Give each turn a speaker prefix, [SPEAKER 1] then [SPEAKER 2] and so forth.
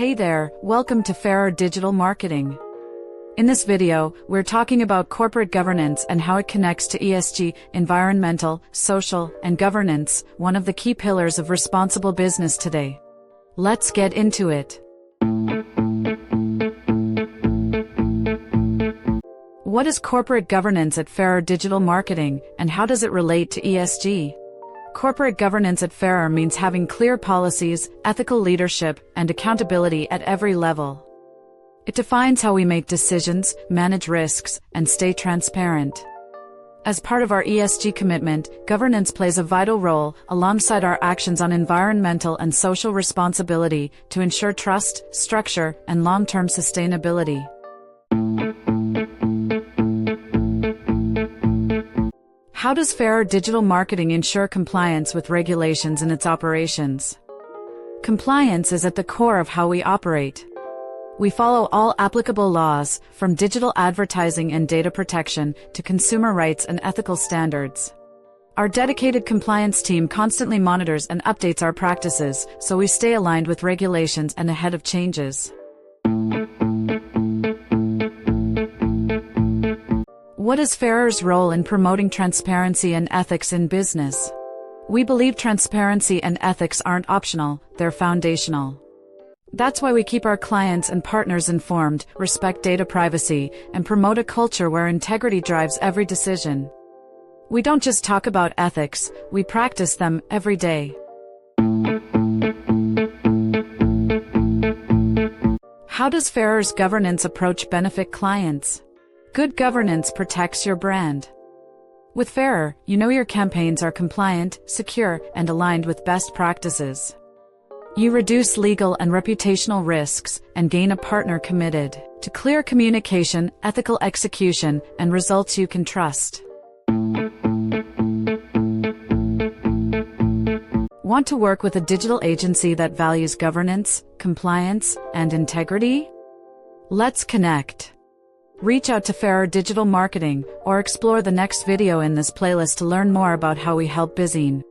[SPEAKER 1] Hey there, welcome to Ferrer Digital Marketing. In this video, we're talking about corporate governance and how it connects to ESG, environmental, social, and governance, one of the key pillars of responsible business today. Let's get into it. What is corporate governance at Ferrer Digital Marketing, and how does it relate to ESG? Corporate governance at Ferrer means having clear policies, ethical leadership, and accountability at every level. It defines how we make decisions, manage risks, and stay transparent. As part of our ESG commitment, governance plays a vital role alongside our actions on environmental and social responsibility to ensure trust, structure, and long-term sustainability. How does Ferrer Digital Marketing ensure compliance with regulations in its operations? Compliance is at the core of how we operate. We follow all applicable laws, from digital advertising and data protection to consumer rights and ethical standards. Our dedicated compliance team constantly monitors and updates our practices, so we stay aligned with regulations and ahead of changes. What is Ferrer's role in promoting transparency and ethics in business? We believe transparency and ethics aren't optional, they're foundational. That's why we keep our clients and partners informed, respect data privacy, and promote a culture where integrity drives every decision. We don't just talk about ethics, we practice them every day. How does Ferrer's governance approach benefit clients? Good governance protects your brand. With Ferrer, you know your campaigns are compliant, secure, and aligned with best practices. You reduce legal and reputational risks and gain a partner committed to clear communication, ethical execution, and results you can trust. Want to work with a digital agency that values governance, compliance, and integrity? Let's connect. Reach out to Ferrer Digital Marketing or explore the next video in this playlist to learn more about how we help business